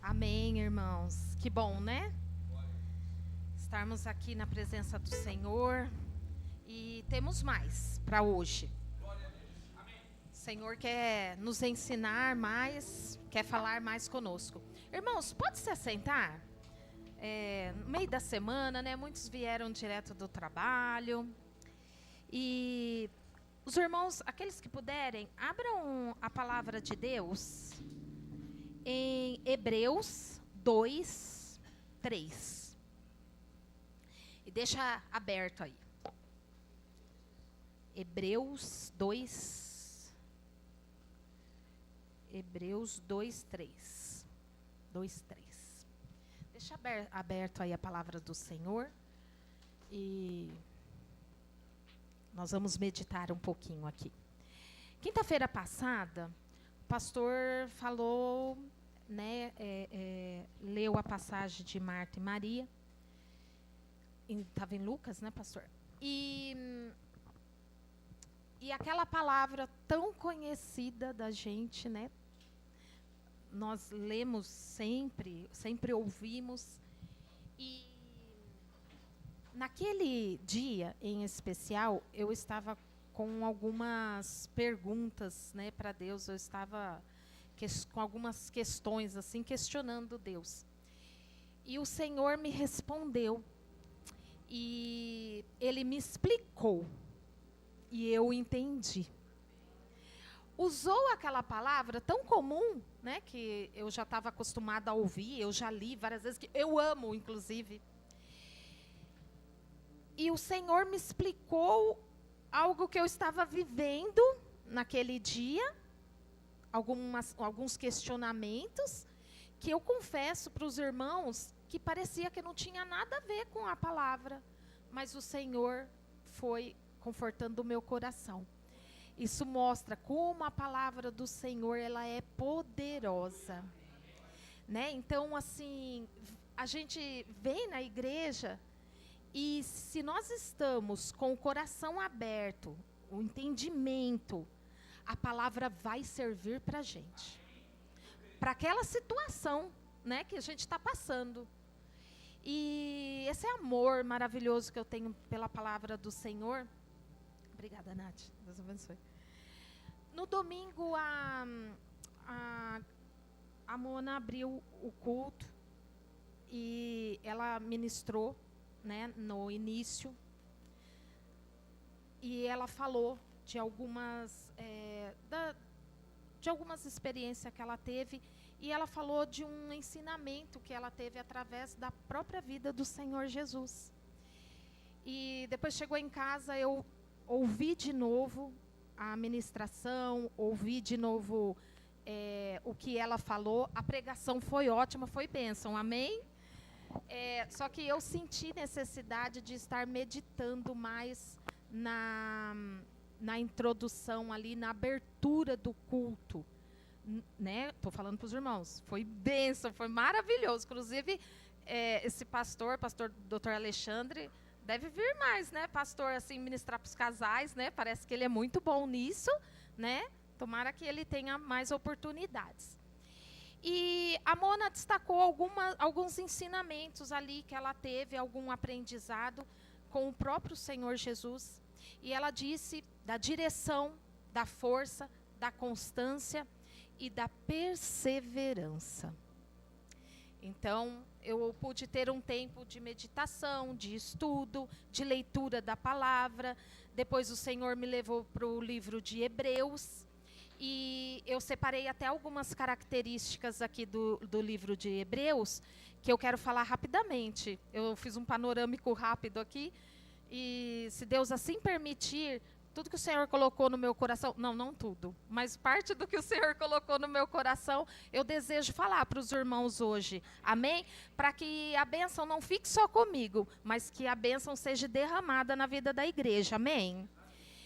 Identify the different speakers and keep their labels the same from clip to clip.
Speaker 1: Amém, irmãos. Que bom, né? Estarmos aqui na presença do Senhor. E temos mais para hoje. O Senhor quer nos ensinar mais, quer falar mais conosco. Irmãos, pode se assentar? No meio da semana, né? Muitos vieram direto do trabalho. E os irmãos, aqueles que puderem, abram a palavra de Deus em Hebreus 2, 3. E deixa aberto aí. Hebreus 2, 3. 2, 3. Deixa aberto aí a palavra do Senhor. E nós vamos meditar um pouquinho aqui. Quinta-feira passada, o pastor falou, né, leu a passagem de Marta e Maria. Estava em Lucas, né, pastor? E aquela palavra tão conhecida da gente, né? Nós lemos sempre ouvimos. E naquele dia em especial, eu estava com algumas perguntas, né, para Deus. Eu estava com algumas questões, assim, questionando Deus. E o Senhor me respondeu. E Ele me explicou. E eu entendi. Usou aquela palavra tão comum, né, que eu já estava acostumada a ouvir, eu já li várias vezes, que eu amo, inclusive. E o Senhor me explicou algo que eu estava vivendo naquele dia, alguns questionamentos, que eu confesso para os irmãos que parecia que não tinha nada a ver com a palavra, mas o Senhor foi confortando o meu coração. Isso mostra como a palavra do Senhor, ela é poderosa, né? Então, assim, a gente vem na igreja e se nós estamos com o coração aberto, o entendimento, a palavra vai servir para a gente, para aquela situação, né, que a gente está passando. E esse amor maravilhoso que eu tenho pela palavra do Senhor. Obrigada, Nath. Deus abençoe. No domingo, a Mona abriu o culto e ela ministrou, né, no início. E ela falou de algumas experiências que ela teve. E ela falou de um ensinamento que ela teve através da própria vida do Senhor Jesus. E depois chegou em casa, eu ouvi de novo a ministração, ouvi de novo o que ela falou. A pregação foi ótima, foi bênção, amém? Só que eu senti necessidade de estar meditando mais na introdução ali, na abertura do culto. Né? Estou falando para os irmãos, foi bênção, foi maravilhoso. Inclusive, esse pastor Dr. Alexandre, deve vir mais, né, pastor, assim, ministrar para os casais, né? Parece que ele é muito bom nisso, né? Tomara que ele tenha mais oportunidades. E a Mona destacou alguns ensinamentos ali que ela teve, algum aprendizado com o próprio Senhor Jesus. E ela disse da direção, da força, da constância e da perseverança. Então, eu pude ter um tempo de meditação, de estudo, de leitura da palavra. Depois o Senhor me levou para o livro de Hebreus. E eu separei até algumas características aqui do livro de Hebreus, que eu quero falar rapidamente. Eu fiz um panorâmico rápido aqui. E se Deus assim permitir, tudo que o Senhor colocou no meu coração, não tudo, mas parte do que o Senhor colocou no meu coração, eu desejo falar para os irmãos hoje, amém? Para que a bênção não fique só comigo, mas que a bênção seja derramada na vida da igreja, amém?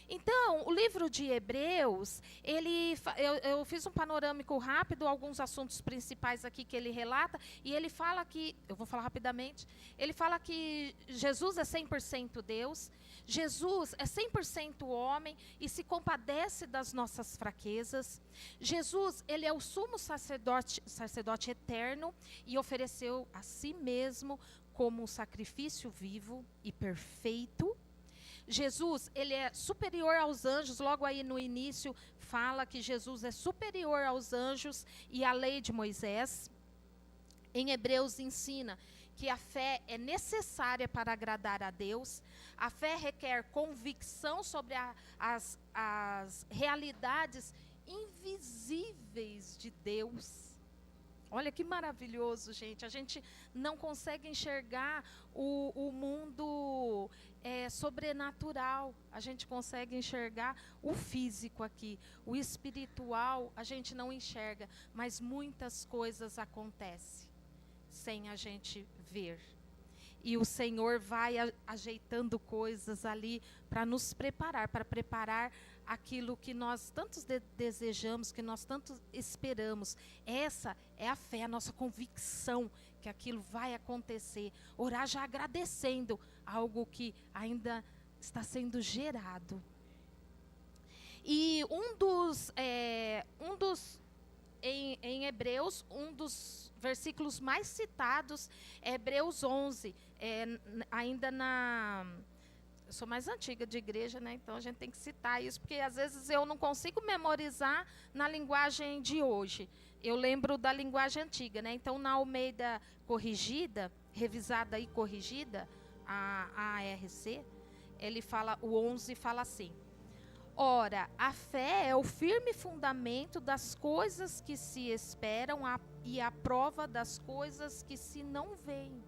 Speaker 1: Então, o livro de Hebreus, eu fiz um panorâmico rápido, alguns assuntos principais aqui que ele relata, e ele fala que, eu vou falar rapidamente, ele fala que Jesus é 100% Deus, Jesus é 100% homem e se compadece das nossas fraquezas. Jesus, ele é o sumo sacerdote eterno e ofereceu a si mesmo como um sacrifício vivo e perfeito. Jesus, ele é superior aos anjos, logo aí no início fala que Jesus é superior aos anjos e à lei de Moisés. Em Hebreus ensina que a fé é necessária para agradar a Deus. A fé requer convicção sobre as realidades invisíveis de Deus. Olha que maravilhoso, gente. A gente não consegue enxergar o mundo sobrenatural. A gente consegue enxergar o físico aqui. O espiritual a gente não enxerga. Mas muitas coisas acontecem sem a gente ver. E o Senhor vai ajeitando coisas ali para nos preparar, para preparar aquilo que nós tanto desejamos, que nós tanto esperamos. Essa é a fé, a nossa convicção que aquilo vai acontecer. Orar já agradecendo algo que ainda está sendo gerado. E em Hebreus, um dos versículos mais citados é Hebreus 11, ainda eu sou mais antiga de igreja, né? Então a gente tem que citar isso, porque às vezes eu não consigo memorizar na linguagem de hoje. Eu lembro da linguagem antiga, né? Então na Almeida corrigida, revisada e corrigida, a ARC, o 11 fala assim: ora, a fé é o firme fundamento das coisas que se esperam e a prova das coisas que se não veem.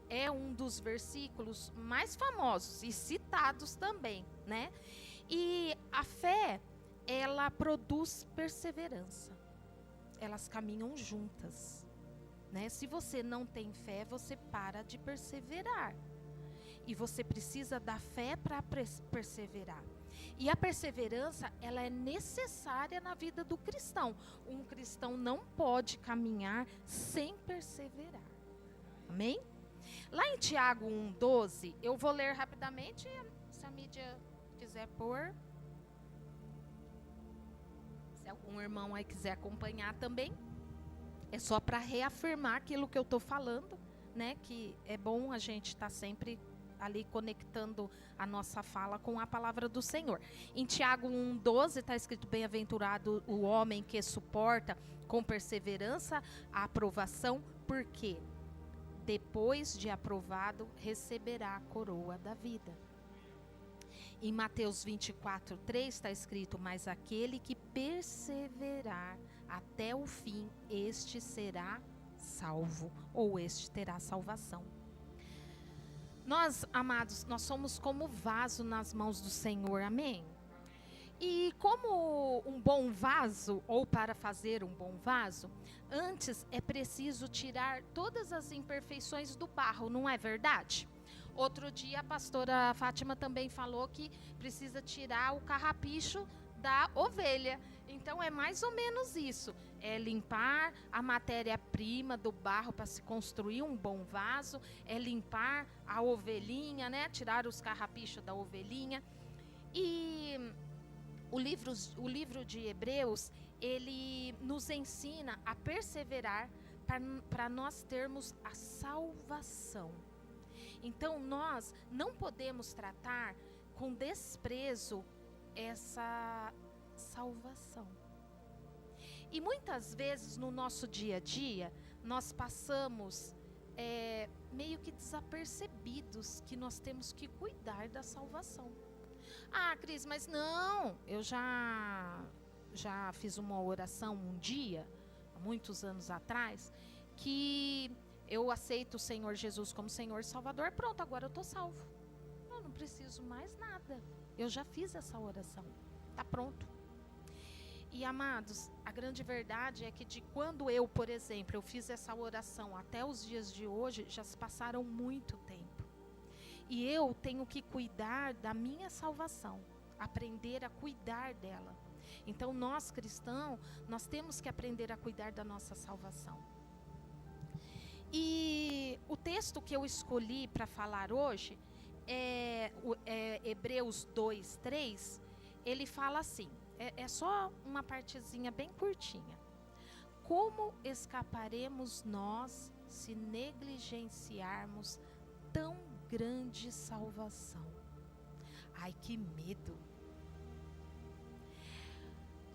Speaker 1: É um dos versículos mais famosos e citados também, né? E a fé, ela produz perseverança. Elas caminham juntas, né? Se você não tem fé, você para de perseverar. E você precisa da fé para perseverar. E a perseverança, ela é necessária na vida do cristão. Um cristão não pode caminhar sem perseverar. Amém? Lá em Tiago 1,12, eu vou ler rapidamente, se a mídia quiser pôr. Se algum irmão aí quiser acompanhar também. É só para reafirmar aquilo que eu estou falando, né? Que é bom a gente estar sempre ali conectando a nossa fala com a palavra do Senhor. Em Tiago 1,12 está escrito: bem-aventurado o homem que suporta com perseverança a aprovação, porque depois de aprovado receberá a coroa da vida. Em Mateus 24:3 está escrito: mas aquele que perseverar até o fim, este será salvo, ou este terá salvação. Nós, amados, nós somos como vaso nas mãos do Senhor, amém? E como um bom vaso, ou para fazer um bom vaso, antes é preciso tirar todas as imperfeições do barro, não é verdade? Outro dia a pastora Fátima também falou que precisa tirar o carrapicho da ovelha. Então é mais ou menos isso, é limpar a matéria-prima do barro para se construir um bom vaso, é limpar a ovelhinha, né? Tirar os carrapichos da ovelhinha. E o livro de Hebreus, ele nos ensina a perseverar para nós termos a salvação. Então nós não podemos tratar com desprezo essa salvação. E muitas vezes no nosso dia a dia, nós passamos meio que desapercebidos que nós temos que cuidar da salvação. Ah, Cris, mas não, eu já fiz uma oração um dia, há muitos anos atrás, que eu aceito o Senhor Jesus como Senhor e Salvador, pronto, agora eu estou salvo. Eu não preciso mais nada. Eu já fiz essa oração. Está pronto. E, amados, a grande verdade é que de quando eu, por exemplo, eu fiz essa oração até os dias de hoje, já se passaram muito tempo. E eu tenho que cuidar da minha salvação, aprender a cuidar dela. Então, nós cristãos, nós temos que aprender a cuidar da nossa salvação. E o texto que eu escolhi para falar hoje é Hebreus 2:3. Ele fala assim, é só uma partezinha bem curtinha. Como escaparemos nós se negligenciarmos tão grande salvação? Ai, que medo!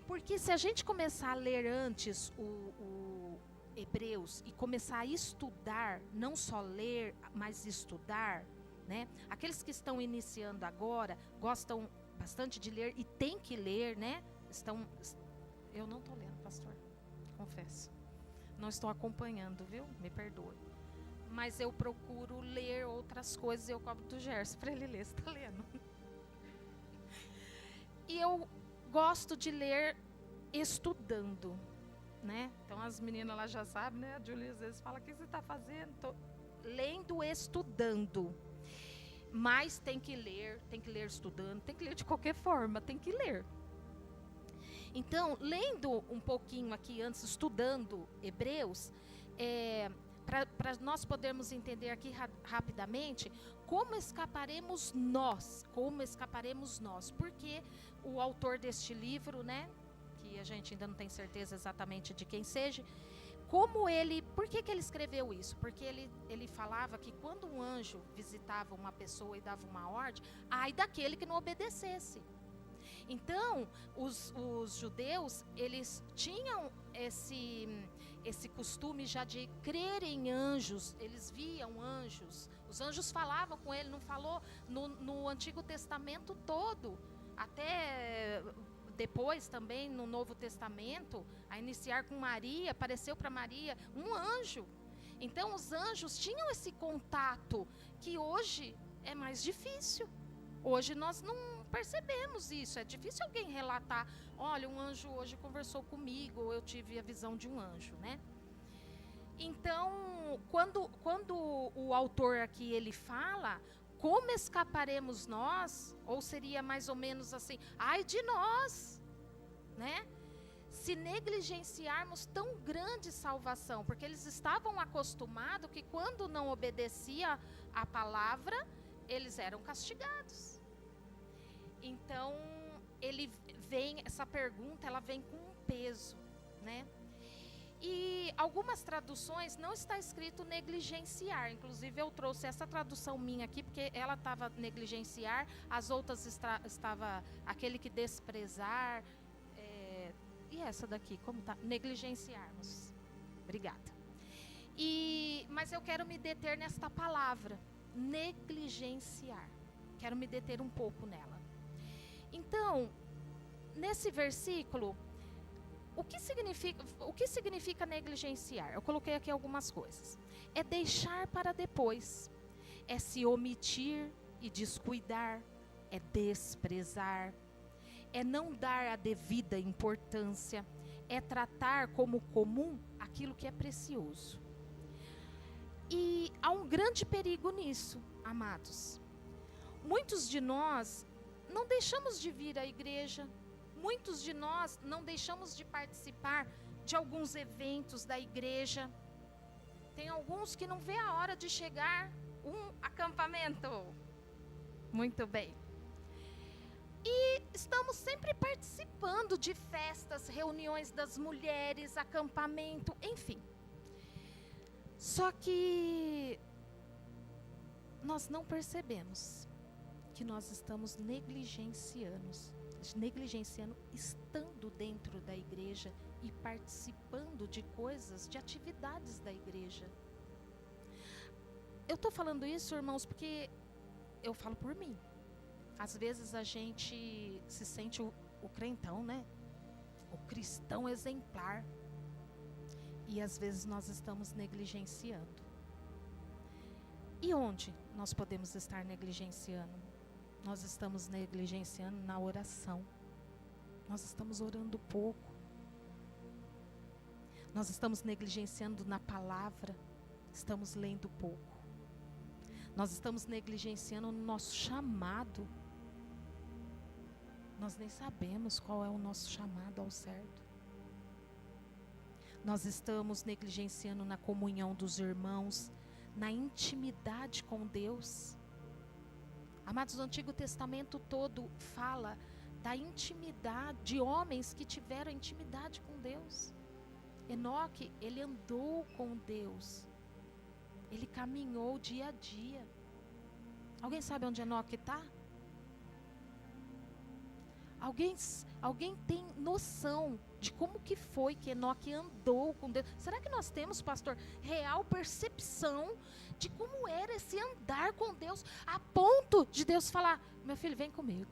Speaker 1: Porque se a gente começar a ler antes o Hebreus e começar a estudar, não só ler, mas estudar, né? Aqueles que estão iniciando agora, gostam bastante de ler e tem que ler, né? Eu não estou lendo, pastor, confesso. Não estou acompanhando, viu? Me perdoe. Mas eu procuro ler outras coisas e eu cobro do Gerson para ele ler. Você está lendo? E eu gosto de ler estudando, né? Então as meninas lá já sabem, né? A Júlia às vezes fala, o que você está fazendo? Tô lendo, estudando. Mas tem que ler estudando, tem que ler de qualquer forma, tem que ler. Então, lendo um pouquinho aqui antes, estudando Hebreus, para nós podermos entender aqui rapidamente, como escaparemos nós, porque o autor deste livro, né, que a gente ainda não tem certeza exatamente de quem seja, por que ele escreveu isso? Porque ele falava que quando um anjo visitava uma pessoa e dava uma ordem, ai daquele que não obedecesse. Então, os judeus, eles tinham esse costume já de crer em anjos, eles viam anjos, os anjos falavam com ele, não falou no Antigo Testamento todo, até depois também no Novo Testamento, a iniciar com Maria, apareceu para Maria um anjo. Então os anjos tinham esse contato que hoje é mais difícil. Hoje nós não percebemos isso, é difícil alguém relatar, olha, um anjo hoje conversou comigo, ou eu tive a visão de um anjo, né? Então, quando o autor aqui ele fala, como escaparemos nós, ou seria mais ou menos assim, ai de nós, né? Se negligenciarmos tão grande salvação, porque eles estavam acostumados que quando não obedecia a palavra, eles eram castigados. Então, essa pergunta, ela vem com um peso, né? E algumas traduções não está escrito negligenciar, inclusive eu trouxe essa tradução minha aqui, porque ela estava negligenciar, as outras estava aquele que desprezar, e essa daqui, como está? Negligenciarmos. Obrigada. Mas eu quero me deter nesta palavra, negligenciar. Quero me deter um pouco nela. Então, nesse versículo, o que significa negligenciar? Eu coloquei aqui algumas coisas. É deixar para depois. É se omitir e descuidar. É desprezar. É não dar a devida importância. É tratar como comum aquilo que é precioso. E há um grande perigo nisso, amados. Muitos de nós não deixamos de vir à igreja. Muitos de nós não deixamos de participar de alguns eventos da igreja. Tem alguns que não vê a hora de chegar um acampamento. Muito bem. E estamos sempre participando de festas, reuniões das mulheres, acampamento, enfim. Só que nós não percebemos que nós estamos negligenciando estando dentro da igreja e participando de coisas, de atividades da igreja. Eu estou falando isso, irmãos, porque eu falo por mim. Às vezes a gente se sente o crentão, né? O cristão exemplar. E às vezes nós estamos negligenciando. E onde nós podemos estar negligenciando? Nós estamos negligenciando na oração. Nós estamos orando pouco. Nós estamos negligenciando na palavra. Estamos lendo pouco. Nós estamos negligenciando no nosso chamado. Nós nem sabemos qual é o nosso chamado ao certo. Nós estamos negligenciando na comunhão dos irmãos, na intimidade com Deus. Amados, o Antigo Testamento todo fala da intimidade, de homens que tiveram intimidade com Deus. Enoque, ele andou com Deus. Ele caminhou dia a dia. Alguém sabe onde Enoque está? Alguém tem noção de como que foi que Enoque andou com Deus? Será que nós temos, pastor, real percepção de como era esse andar com Deus, a ponto de Deus falar, meu filho, vem comigo.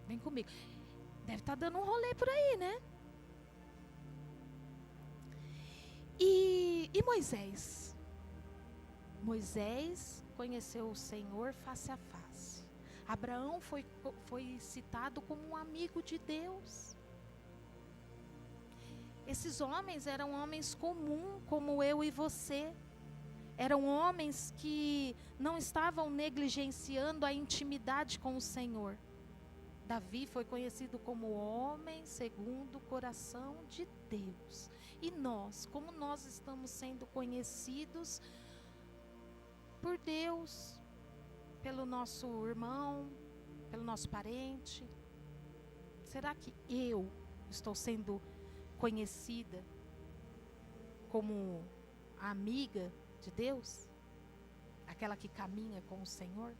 Speaker 1: Vem comigo. Deve estar dando um rolê por aí, né? E Moisés? Moisés conheceu o Senhor face a face. Abraão foi citado como um amigo de Deus. Esses homens eram homens comuns, como eu e você. Eram homens que não estavam negligenciando a intimidade com o Senhor. Davi foi conhecido como homem segundo o coração de Deus. E nós, como nós estamos sendo conhecidos por Deus, pelo nosso irmão, pelo nosso parente? Será que eu estou sendo conhecida como a amiga de Deus? Aquela que caminha com o Senhor?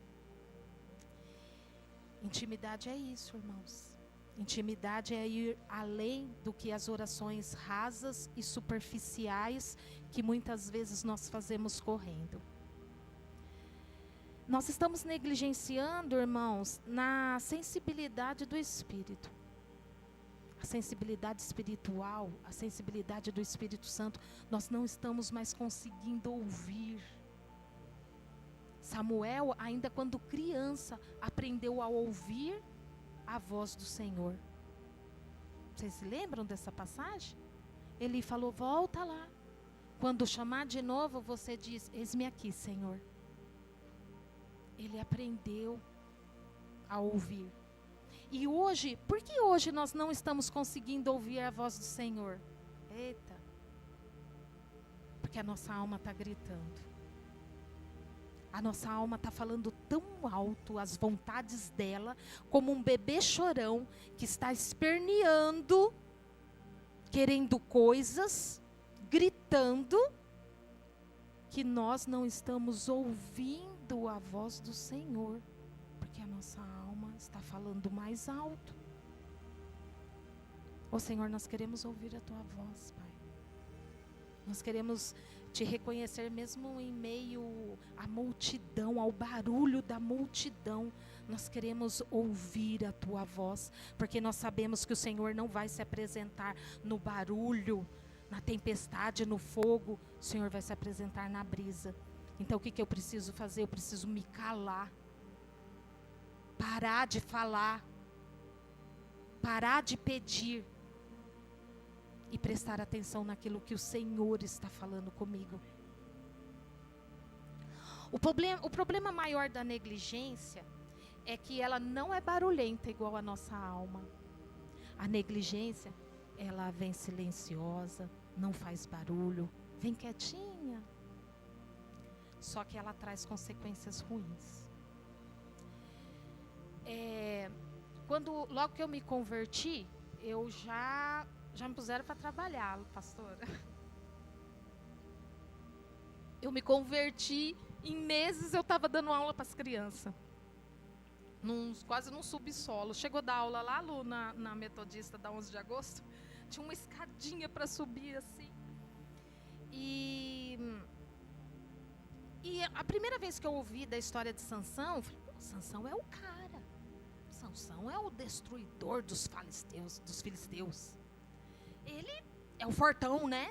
Speaker 1: Intimidade é isso, irmãos. Intimidade é ir além do que as orações rasas e superficiais que muitas vezes nós fazemos correndo. Nós estamos negligenciando, irmãos, na sensibilidade do Espírito. A sensibilidade espiritual, a sensibilidade do Espírito Santo, nós não estamos mais conseguindo ouvir. Samuel, ainda quando criança, aprendeu a ouvir a voz do Senhor. Vocês se lembram dessa passagem? Ele falou, volta lá. Quando chamar de novo, você diz, eis-me aqui, Senhor. Ele aprendeu a ouvir. E hoje, por que hoje nós não estamos conseguindo ouvir a voz do Senhor? Eita. Porque a nossa alma está gritando. A nossa alma está falando tão alto as vontades dela, como um bebê chorão que está esperneando, querendo coisas, gritando, que nós não estamos ouvindo a voz do Senhor, porque a nossa alma está falando mais alto. Ô Senhor, nós queremos ouvir a Tua voz, Pai. Nós queremos Te reconhecer mesmo em meio à multidão, ao barulho da multidão. Nós queremos ouvir a Tua voz, porque nós sabemos que o Senhor não vai se apresentar no barulho, na tempestade, no fogo. O Senhor vai se apresentar na brisa. Então o que eu preciso fazer? Eu preciso me calar, parar de falar, parar de pedir e prestar atenção naquilo que o Senhor está falando comigo. O problema maior da negligência é que ela não é barulhenta igual a nossa alma. A negligência, ela vem silenciosa, não faz barulho, vem quietinha. Só que ela traz consequências ruins. Logo que eu me converti, eu já me puseram para trabalhar, pastora. Eu me converti, em meses eu estava dando aula para as crianças. Quase num subsolo. Chegou a dar aula lá, Lu, na Metodista da 11 de agosto. tinha uma escadinha para subir assim. E a primeira vez que eu ouvi da história de Sansão, eu falei, Sansão é o cara. Sansão é o destruidor dos filisteus. Ele é o fortão, né?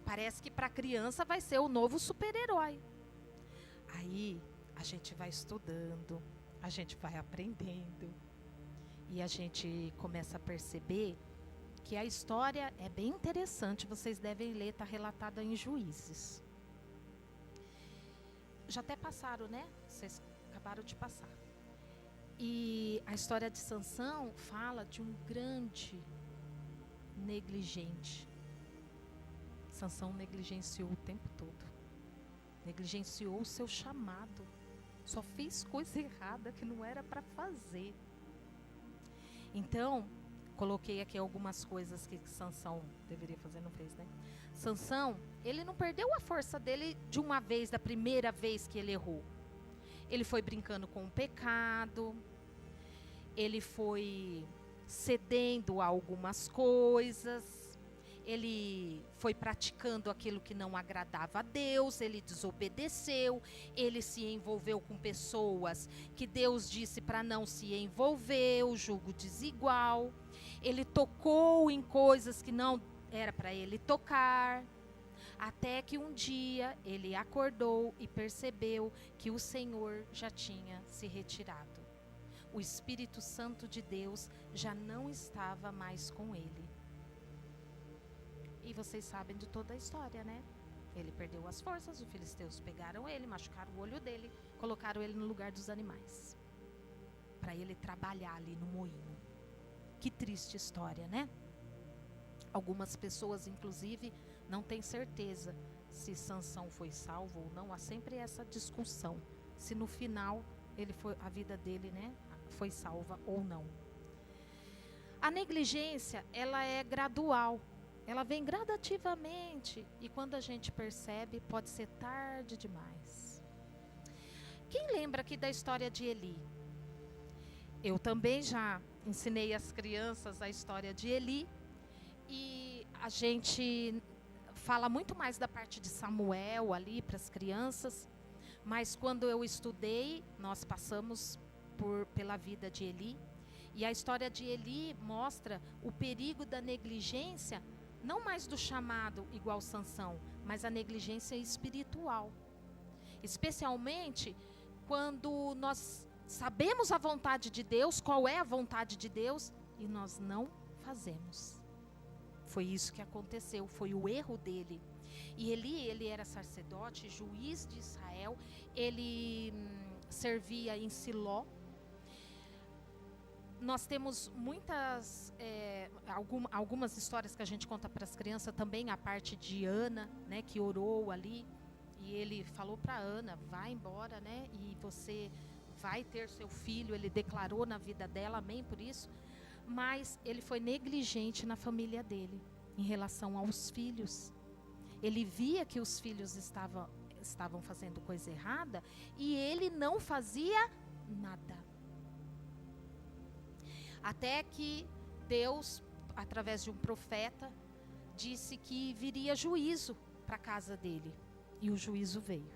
Speaker 1: Parece que para criança vai ser o novo super-herói. Aí a gente vai estudando, a gente vai aprendendo. E a gente começa a perceber que a história é bem interessante. Vocês devem ler, está relatada em Juízes. Já até passaram, né? Vocês acabaram de passar. E a história de Sansão fala de um grande negligente. Sansão negligenciou o tempo todo. Negligenciou o seu chamado. Só fez coisa errada que não era para fazer. Então, coloquei aqui algumas coisas que Sansão deveria fazer, não fez, né? Sansão, ele não perdeu a força dele de uma vez, da primeira vez que ele errou. Ele foi brincando com o pecado, ele foi cedendo a algumas coisas, ele foi praticando aquilo que não agradava a Deus, ele desobedeceu, ele se envolveu com pessoas que Deus disse para não se envolver, o julgo desigual, ele tocou em coisas que não era para ele tocar, até que um dia ele acordou e percebeu que o Senhor já tinha se retirado. O Espírito Santo de Deus já não estava mais com ele. E vocês sabem de toda a história, né? Ele perdeu as forças, os filisteus pegaram ele, machucaram o olho dele, colocaram ele no lugar dos animais, para ele trabalhar ali no moinho. Que triste história, né? Algumas pessoas, inclusive, não têm certeza se Sansão foi salvo ou não. Há sempre essa discussão, se no final a vida dele, né, foi salva ou não. A negligência, ela é gradual. Ela vem gradativamente e quando a gente percebe, pode ser tarde demais. Quem lembra aqui da história de Eli? Eu também já ensinei às crianças a história de Eli e a gente fala muito mais da parte de Samuel ali para as crianças, mas quando eu estudei, nós passamos pela vida de Eli e a história de Eli mostra o perigo da negligência. Não mais do chamado igual Sansão, mas a negligência espiritual. Especialmente quando nós sabemos a vontade de Deus, qual é a vontade de Deus, e nós não fazemos. Foi isso que aconteceu, foi o erro dele. E ele era sacerdote, juiz de Israel, ele servia em Siló. Nós temos algumas histórias que a gente conta para as crianças também, a parte de Ana, né, que orou ali, e ele falou para Ana, vai embora, né, e você vai ter seu filho, ele declarou na vida dela, amém por isso, mas ele foi negligente na família dele, em relação aos filhos. Ele via que os filhos estavam fazendo coisa errada, e ele não fazia nada. Até que Deus, através de um profeta, disse que viria juízo para a casa dele. E o juízo veio.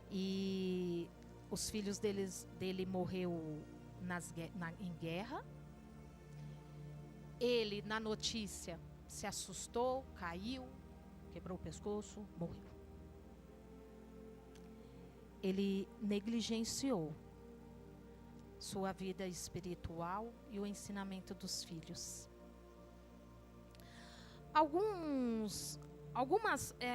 Speaker 1: E os filhos dele morreu em guerra. Ele, na notícia, se assustou, caiu, quebrou o pescoço, morreu. Ele negligenciou sua vida espiritual e o ensinamento dos filhos.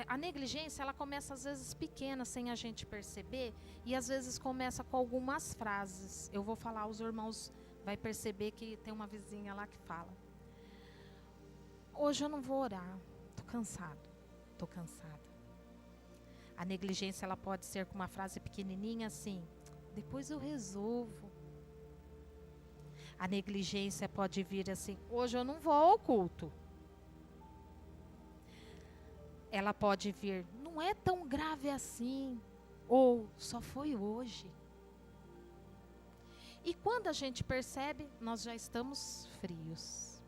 Speaker 1: A negligência, ela começa às vezes pequena, sem a gente perceber, e às vezes começa com algumas frases. Eu vou falar, os irmãos vai perceber que tem uma vizinha lá que fala: hoje eu não vou orar, estou cansada. A negligência, ela pode ser com uma frase pequenininha assim: depois eu resolvo. A negligência pode vir assim: hoje eu não vou ao culto. Ela pode vir: não é tão grave assim. Ou só foi hoje. E quando a gente percebe, nós já estamos frios.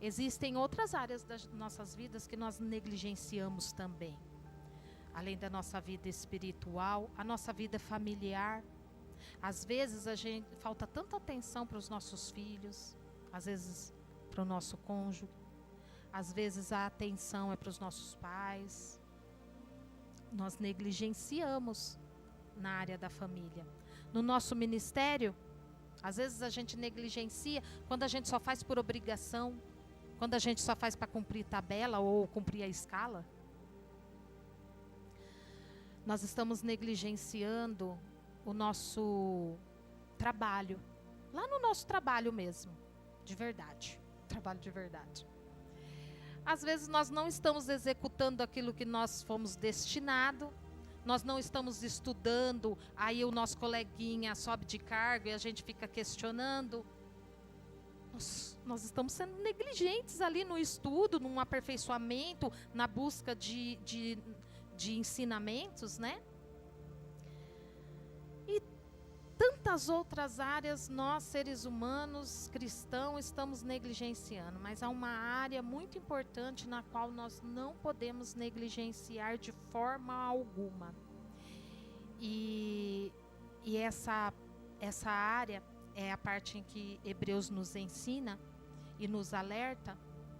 Speaker 1: existem outras áreas das nossas vidas que nós negligenciamos também. Além da nossa vida espiritual, a nossa vida familiar. Às vezes a gente falta tanta atenção para os nossos filhos, às vezes para o nosso cônjuge, às vezes a atenção é para os nossos pais. Nós negligenciamos na área da família. No nosso ministério, às vezes a gente negligencia quando a gente só faz por obrigação, quando a gente só faz para cumprir tabela ou cumprir a escala. Nós estamos negligenciando o nosso trabalho, lá no nosso trabalho mesmo, de verdade, trabalho de verdade. Às vezes nós não estamos executando aquilo que nós fomos destinados, nós não estamos estudando, aí o nosso coleguinha sobe de cargo e a gente fica questionando. Nós estamos sendo negligentes ali no estudo, num aperfeiçoamento, na busca de ensinamentos, né? E tantas outras áreas nós, seres humanos, cristãos, estamos negligenciando. Mas há uma área muito importante na qual nós não podemos negligenciar de forma alguma. E essa área é a parte em que Hebreus nos ensina e nos alerta,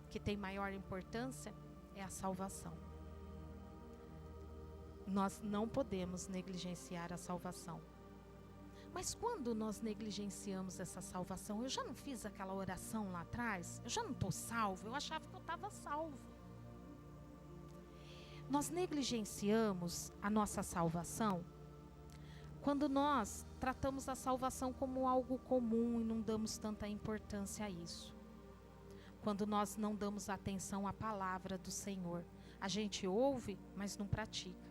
Speaker 1: que tem maior importância, é a salvação. Nós não podemos negligenciar a salvação. Mas quando nós negligenciamos essa salvação, eu já não fiz aquela oração lá atrás? Eu já não estou salvo? Eu achava que eu estava salvo. Nós negligenciamos a nossa salvação quando nós tratamos a salvação como algo comum e não damos tanta importância a isso. Quando nós não damos atenção à palavra do Senhor. A gente ouve, mas não pratica.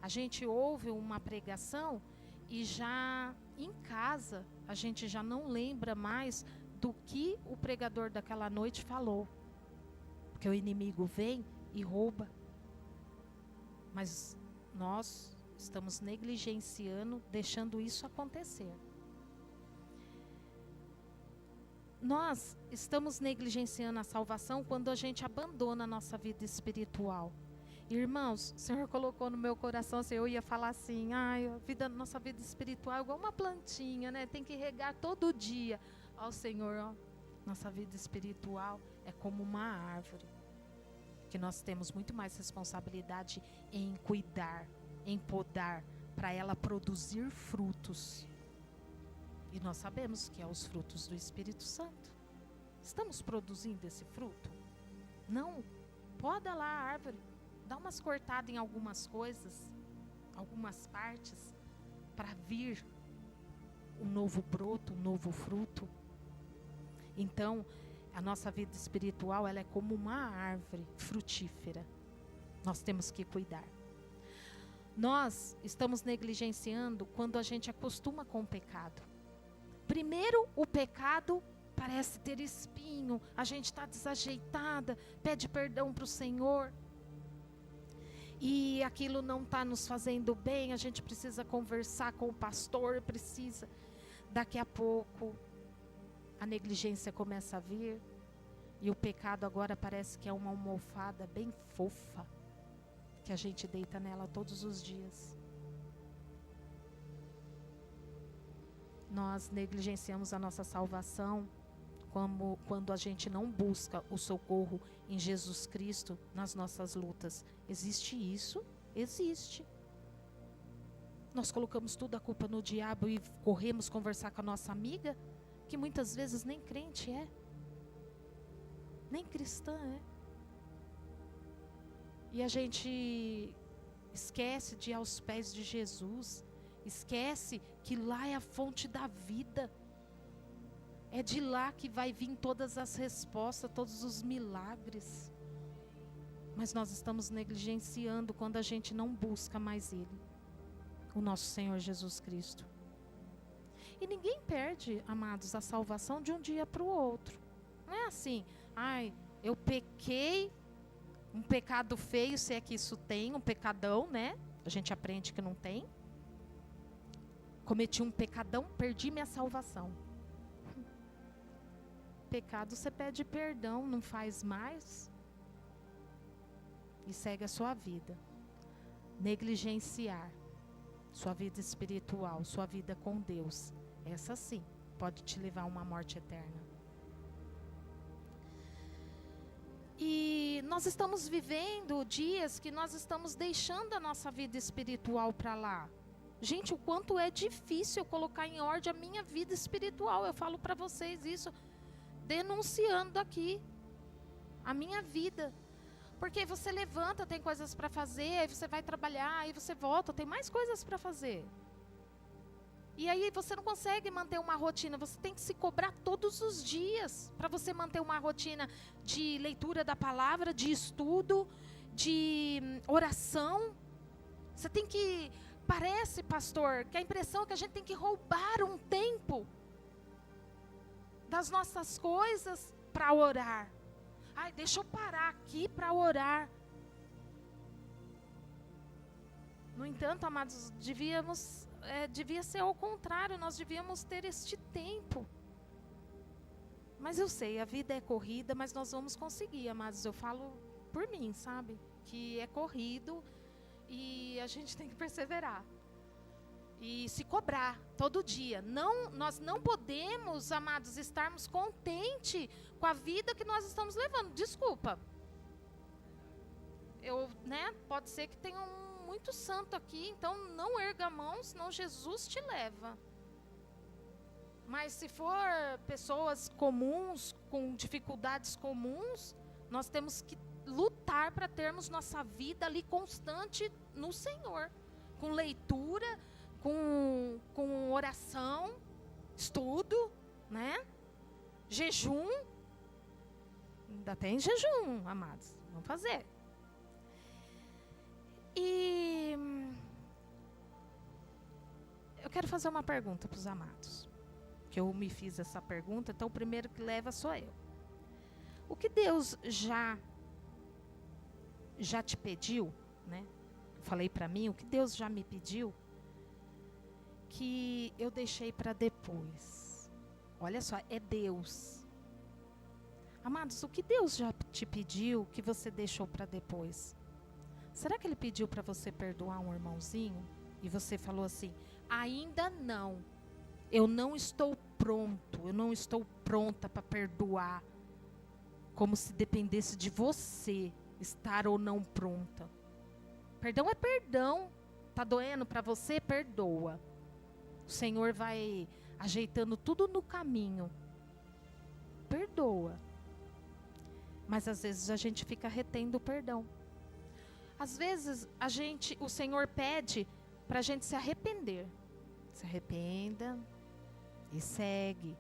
Speaker 1: A gente ouve uma pregação e já em casa a gente já não lembra mais do que o pregador daquela noite falou. Porque o inimigo vem e rouba. Mas nós estamos negligenciando, deixando isso acontecer. Nós estamos negligenciando a salvação quando a gente abandona a nossa vida espiritual. Irmãos, o Senhor colocou no meu coração, assim, eu ia falar assim, nossa vida espiritual é igual uma plantinha, né? Tem que regar todo dia. Ó, Senhor, nossa vida espiritual é como uma árvore, que nós temos muito mais responsabilidade em cuidar, em podar, para ela produzir frutos. E nós sabemos que é os frutos do Espírito Santo. Estamos produzindo esse fruto? Não. Poda lá a árvore. Dá umas cortadas em algumas coisas, algumas partes, para vir um novo broto, um novo fruto. Então, a nossa vida espiritual, ela é como uma árvore frutífera. Nós temos que cuidar. Nós estamos negligenciando quando a gente acostuma com o pecado. Primeiro, o pecado parece ter espinho, a gente está desajeitada, pede perdão para o Senhor. E aquilo não está nos fazendo bem, a gente precisa conversar com o pastor, precisa. Daqui a pouco, a negligência começa a vir. E o pecado agora parece que é uma almofada bem fofa, que a gente deita nela todos os dias. Nós negligenciamos a nossa salvação quando a gente não busca o socorro em Jesus Cristo nas nossas lutas. Existe isso? Existe. Nós colocamos tudo a culpa no diabo e corremos conversar com a nossa amiga, que muitas vezes nem crente é, nem cristã é. E a gente esquece de ir aos pés de Jesus, esquece que lá é a fonte da vida. É de lá que vai vir todas as respostas, todos os milagres. Mas nós estamos negligenciando quando a gente não busca mais Ele, o nosso Senhor Jesus Cristo. E ninguém perde, amados, a salvação de um dia para o outro. Não é assim, eu pequei, um pecado feio, se é que isso tem, um pecadão, né? A gente aprende que não tem. Cometi um pecadão, perdi minha salvação. pecado, você pede perdão, não faz mais e segue a sua vida. Negligenciar sua vida espiritual, sua vida com Deus, essa sim pode te levar a uma morte eterna. E nós estamos vivendo dias que nós estamos deixando a nossa vida espiritual para lá. Gente, o quanto é difícil eu colocar em ordem a minha vida espiritual. Eu falo para vocês isso, denunciando aqui a minha vida. Porque você levanta, tem coisas para fazer, aí você vai trabalhar, aí você volta, tem mais coisas para fazer. E aí você não consegue manter uma rotina, você tem que se cobrar todos os dias para você manter uma rotina de leitura da palavra, de estudo, de oração. Você tem que, parece, pastor, que a impressão é que a gente tem que roubar um tempo das nossas coisas para orar. Ai, deixa eu parar aqui para orar. No entanto, amados, devia ser ao contrário, nós devíamos ter este tempo. Mas eu sei, a vida é corrida, mas nós vamos conseguir, amados. Eu falo por mim, sabe? Que é corrido e a gente tem que perseverar. E se cobrar todo dia. Nós não podemos, amados, estarmos contentes com a vida que nós estamos levando. Desculpa. Pode ser que tenha muito santo aqui, então não erga a mão, senão Jesus te leva. Mas se for pessoas comuns, com dificuldades comuns, nós temos que lutar para termos nossa vida ali constante no Senhor. Com leitura, com oração, estudo, né? Jejum. Ainda tem jejum, amados. Vamos fazer. E eu quero fazer uma pergunta para os amados. Que eu me fiz essa pergunta, então o primeiro que leva sou eu. O que Deus já te pediu, né? Falei para mim, o que Deus já me pediu, que eu deixei para depois. Olha só, é Deus. Amados, o que Deus já te pediu que você deixou para depois? Será que Ele pediu para você perdoar um irmãozinho? E você falou assim, ainda não. Eu não estou pronto, eu não estou pronta para perdoar. Como se dependesse de você estar ou não pronta. Perdão é perdão. Tá doendo para você? Perdoa. O Senhor vai ajeitando tudo no caminho. Perdoa. Mas às vezes a gente fica retendo o perdão. Às vezes o Senhor pede para a gente se arrepender. Se arrependa e segue.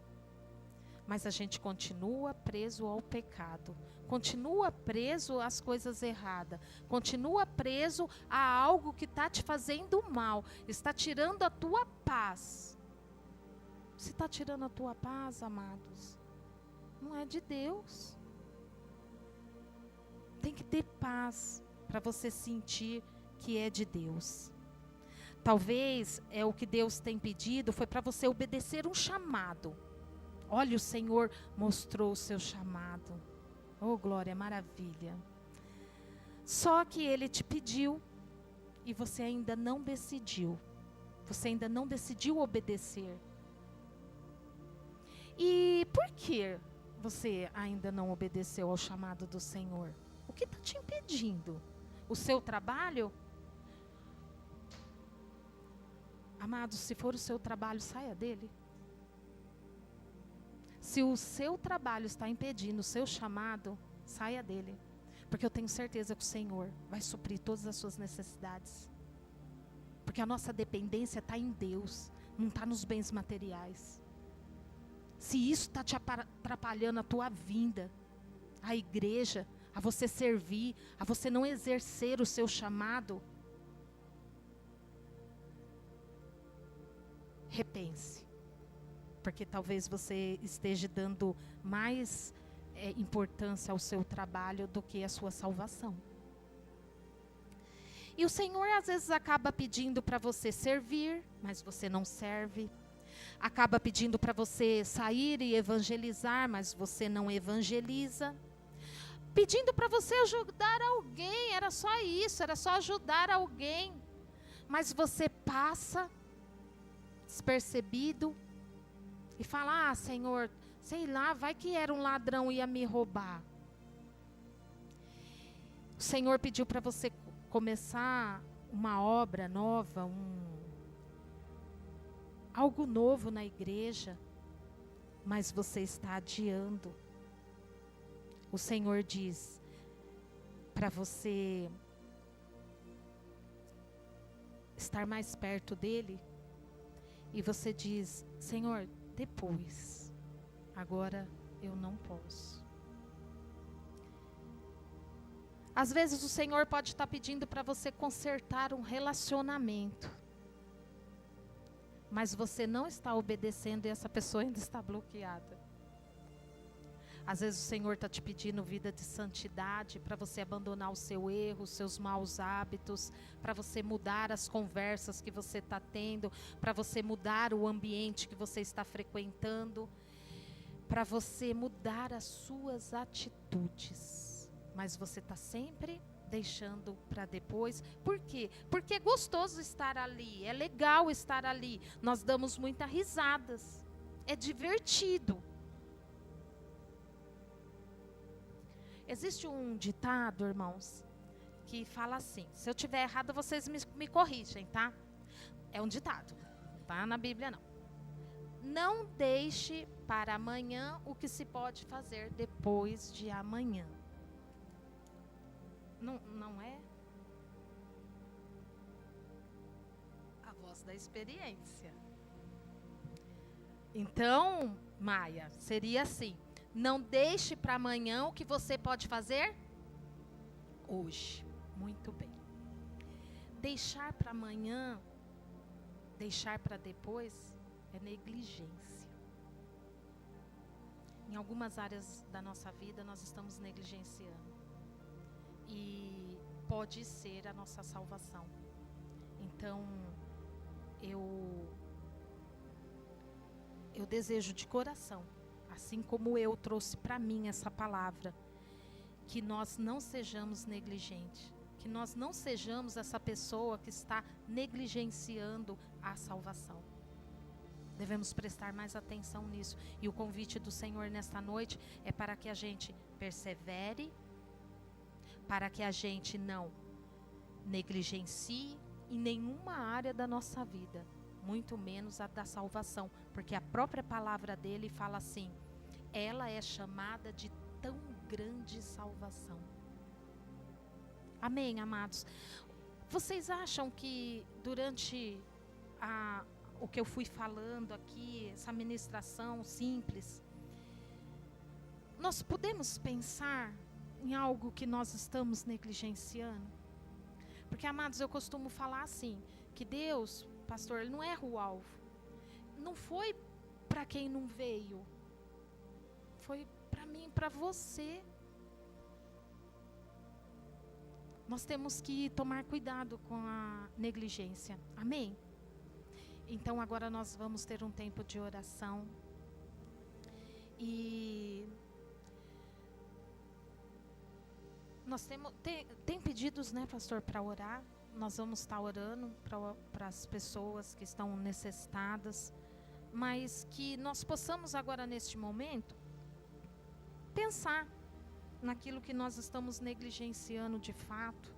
Speaker 1: Mas a gente continua preso ao pecado. Continua preso às coisas erradas. Continua preso a algo que está te fazendo mal. Está tirando a tua paz. Se está tirando a tua paz, amados, não é de Deus. Tem que ter paz para você sentir que é de Deus. Talvez o que Deus tem pedido foi para você obedecer um chamado. Olha, o Senhor mostrou o seu chamado. Oh, glória, maravilha. Só que Ele te pediu e você ainda não decidiu. Você ainda não decidiu obedecer. E por que você ainda não obedeceu ao chamado do Senhor? O que está te impedindo? O seu trabalho? Amados, se for o seu trabalho, saia dele. Se o seu trabalho está impedindo o seu chamado, saia dele. Porque eu tenho certeza que o Senhor vai suprir todas as suas necessidades. Porque a nossa dependência está em Deus, não está nos bens materiais. Se isso está te atrapalhando a tua vinda, a igreja, a você servir, a você não exercer o seu chamado, repense. Porque talvez você esteja dando mais importância ao seu trabalho do que a sua salvação. E o Senhor às vezes acaba pedindo para você servir, mas você não serve. acaba pedindo para você sair e evangelizar, mas você não evangeliza. Pedindo para você ajudar alguém, era só isso, era só ajudar alguém. Mas você passa despercebido e fala: ah, Senhor, sei lá, vai que era um ladrão e ia me roubar. O Senhor pediu para você começar uma obra nova, algo novo na igreja, mas você está adiando. O Senhor diz para você estar mais perto dele, e você diz: Senhor, depois, agora eu não posso. Às vezes o Senhor pode estar pedindo para você consertar um relacionamento, mas você não está obedecendo e essa pessoa ainda está bloqueada. Às vezes o Senhor está te pedindo vida de santidade, para você abandonar o seu erro, os seus maus hábitos, para você mudar as conversas que você está tendo, para você mudar o ambiente que você está frequentando, para você mudar as suas atitudes. Mas você está sempre deixando para depois. Por quê? Porque é gostoso estar ali, é legal estar ali. Nós damos muitas risadas, é divertido. Existe um ditado, irmãos, que fala assim, se eu estiver errado vocês me corrigem, tá? É um ditado, tá na Bíblia não. Não deixe para amanhã o que se pode fazer depois de amanhã. Não é? A voz da experiência. Então, Maia, seria assim: não deixe para amanhã o que você pode fazer hoje. Muito bem. Deixar para amanhã, deixar para depois, é negligência. Em algumas áreas da nossa vida, nós estamos negligenciando. E pode ser a nossa salvação. Então, eu desejo de coração, assim como eu trouxe para mim essa palavra, que nós não sejamos negligentes, que nós não sejamos essa pessoa que está negligenciando a salvação. Devemos prestar mais atenção nisso. E o convite do Senhor nesta noite é para que a gente persevere, para que a gente não negligencie em nenhuma área da nossa vida, muito menos a da salvação, porque a própria palavra dele fala assim: ela é chamada de tão grande salvação. Amém, amados? Vocês acham que durante o que eu fui falando aqui, essa ministração simples, nós podemos pensar em algo que nós estamos negligenciando? Porque, amados, eu costumo falar assim, que Deus, pastor, ele não erra o alvo. Não foi para quem não veio, foi para mim, para você. Nós temos que tomar cuidado com a negligência. Amém? Então agora nós vamos ter um tempo de oração. E nós tem pedidos, né, pastor, para orar. Nós vamos estar orando para as pessoas que estão necessitadas. Mas que nós possamos agora, neste momento, pensar naquilo que nós estamos negligenciando de fato,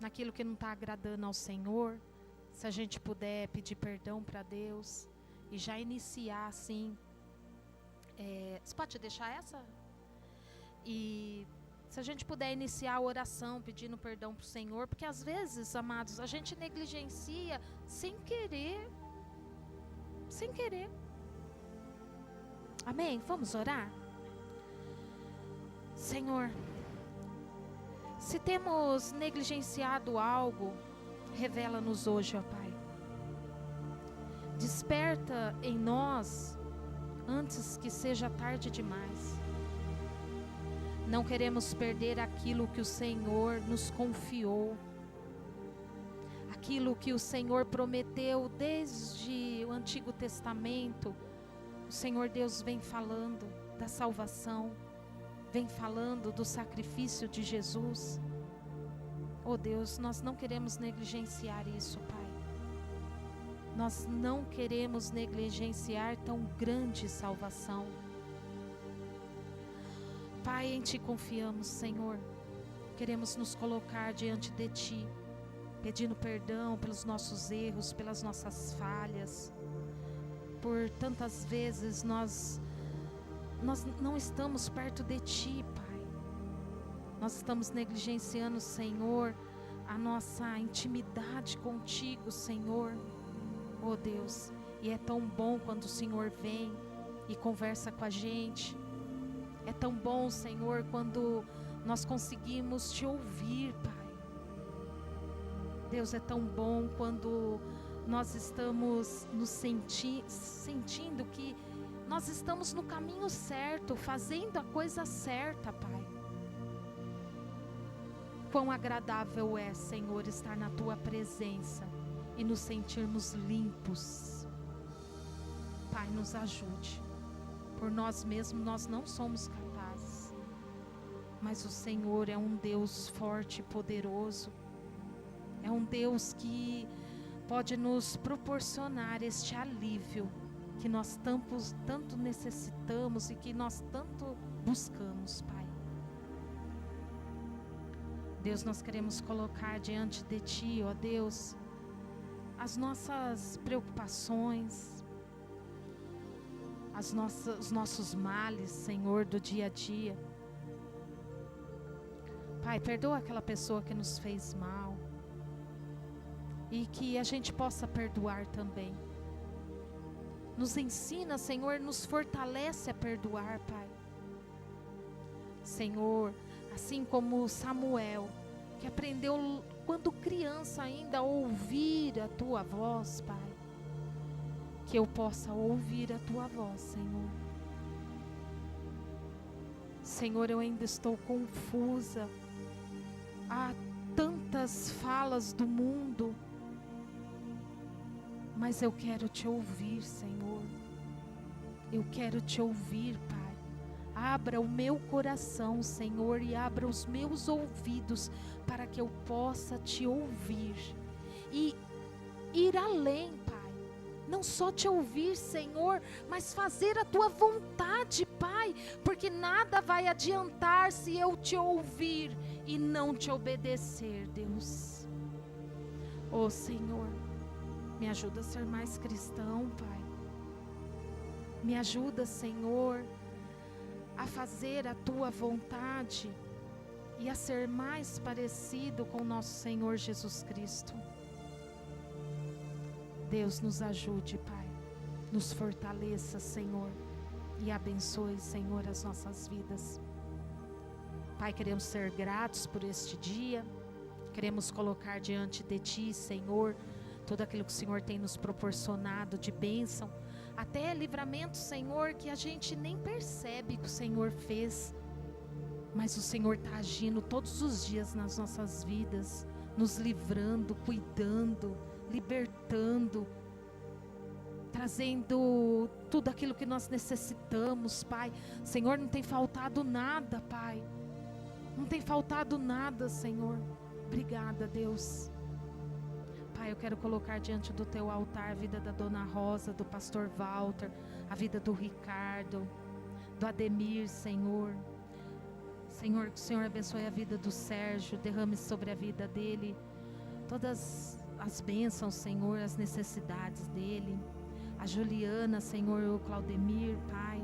Speaker 1: naquilo que não está agradando ao Senhor. Se a gente puder pedir perdão para Deus e já iniciar assim. Você pode deixar essa? E se a gente puder iniciar a oração pedindo perdão para o Senhor, porque às vezes, amados, a gente negligencia sem querer. Sem querer. Amém? Vamos orar? Senhor, se temos negligenciado algo, revela-nos hoje, ó Pai. Desperta em nós antes que seja tarde demais. Não queremos perder aquilo que o Senhor nos confiou, aquilo que o Senhor prometeu desde o Antigo Testamento. O Senhor Deus vem falando da salvação, vem falando do sacrifício de Jesus. Oh Deus, nós não queremos negligenciar isso, Pai. Nós não queremos negligenciar tão grande salvação. Pai, em Ti confiamos, Senhor. Queremos nos colocar diante de Ti, pedindo perdão pelos nossos erros, pelas nossas falhas. Por tantas vezes nós não estamos perto de Ti, Pai. Nós estamos negligenciando, Senhor, a nossa intimidade contigo, Senhor. Oh Deus, e é tão bom quando o Senhor vem e conversa com a gente. É tão bom, Senhor, quando nós conseguimos Te ouvir, Pai. Deus, é tão bom quando nós estamos nos sentindo que nós estamos no caminho certo, fazendo a coisa certa, Pai. Quão agradável é, Senhor, estar na Tua presença e nos sentirmos limpos. Pai, nos ajude. Por nós mesmos nós não somos capazes, mas o Senhor é um Deus forte e poderoso. É um Deus que pode nos proporcionar este alívio que nós tanto necessitamos e que nós tanto buscamos, Pai. Deus, nós queremos colocar diante de Ti, ó Deus, as nossas preocupações, os nossos males, Senhor, do dia a dia. Pai, perdoa aquela pessoa que nos fez mal e que a gente possa perdoar também. Nos ensina, Senhor, nos fortalece a perdoar, Pai. Senhor, assim como Samuel, que aprendeu quando criança ainda a ouvir a Tua voz, Pai. Que eu possa ouvir a Tua voz, Senhor. Senhor, eu ainda estou confusa. Há tantas falas do mundo, mas eu quero Te ouvir, Senhor. Eu quero Te ouvir, Pai. Abra o meu coração, Senhor, e abra os meus ouvidos para que eu possa Te ouvir e ir além, Pai. Não só Te ouvir, Senhor, mas fazer a Tua vontade, Pai, porque nada vai adiantar se eu Te ouvir e não Te obedecer, Deus. Oh, Senhor, me ajuda a ser mais cristão, Pai. Me ajuda, Senhor, a fazer a Tua vontade e a ser mais parecido com o nosso Senhor Jesus Cristo. Deus, nos ajude, Pai. Nos fortaleça, Senhor, e abençoe, Senhor, as nossas vidas. Pai, queremos ser gratos por este dia. Queremos colocar diante de Ti, Senhor, tudo aquilo que o Senhor tem nos proporcionado de bênção, até livramento, Senhor, que a gente nem percebe que o Senhor fez, mas o Senhor está agindo todos os dias nas nossas vidas, nos livrando, cuidando, libertando, trazendo tudo aquilo que nós necessitamos, Pai. Senhor, não tem faltado nada, Pai. Não tem faltado nada, Senhor. Obrigada, Deus. Pai, eu quero colocar diante do Teu altar a vida da Dona Rosa, do Pastor Walter, a vida do Ricardo, do Ademir, Senhor. Senhor, que o Senhor abençoe a vida do Sérgio, derrame sobre a vida dele todas as bênçãos, Senhor, as necessidades dele. A Juliana, Senhor, o Claudemir, Pai.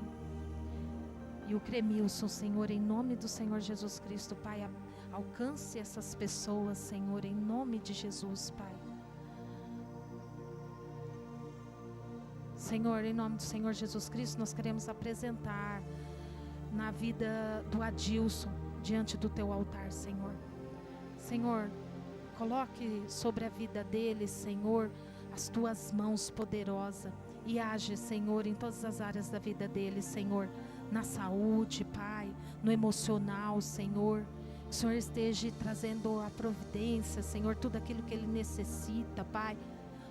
Speaker 1: E o Cremilson, Senhor, em nome do Senhor Jesus Cristo, Pai, alcance essas pessoas, Senhor, em nome de Jesus, Pai. Senhor, em nome do Senhor Jesus Cristo, nós queremos apresentar na vida do Adilson, diante do Teu altar, Senhor. Senhor, coloque sobre a vida dele, Senhor, as Tuas mãos poderosas e age, Senhor, em todas as áreas da vida dele, Senhor, na saúde, Pai, no emocional, Senhor, o Senhor esteja trazendo a providência, Senhor, tudo aquilo que ele necessita, Pai.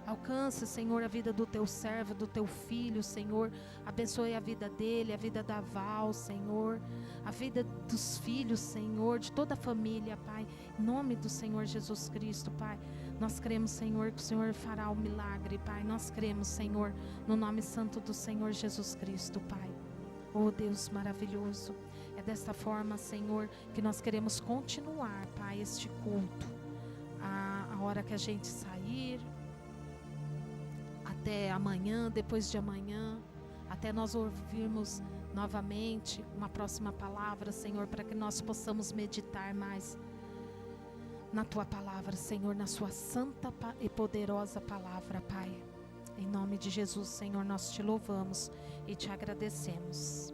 Speaker 1: Alcança, Senhor, a vida do teu servo, do teu filho, Senhor. Abençoe a vida dele, a vida da Val, Senhor. A vida dos filhos, Senhor, de toda a família, Pai. Em nome do Senhor Jesus Cristo, Pai. Nós cremos, Senhor, que o Senhor fará o milagre, Pai. Nós cremos, Senhor, no nome santo do Senhor Jesus Cristo, Pai. Oh, Deus maravilhoso. É desta forma, Senhor, que nós queremos continuar, Pai, este culto. A hora que a gente sair, até amanhã, depois de amanhã, até nós ouvirmos novamente uma próxima palavra, Senhor, para que nós possamos meditar mais na Tua palavra, Senhor, na Sua santa e poderosa palavra, Pai. Em nome de Jesus, Senhor, nós Te louvamos e Te agradecemos.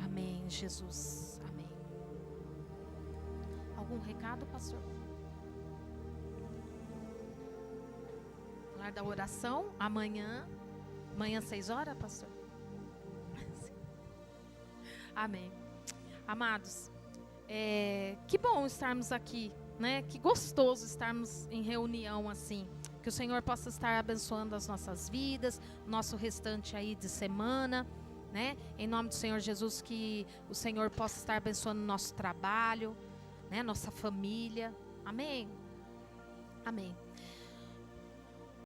Speaker 1: Amém, Jesus. Amém. Algum recado, pastor? Falar da oração amanhã 6 horas, pastor? Amém. Amados, que bom estarmos aqui, né? Que gostoso estarmos em reunião assim. Que o Senhor possa estar abençoando as nossas vidas, nosso restante aí de semana, né? Em nome do Senhor Jesus, que o Senhor possa estar abençoando o nosso trabalho, né? Nossa família. Amém. Amém.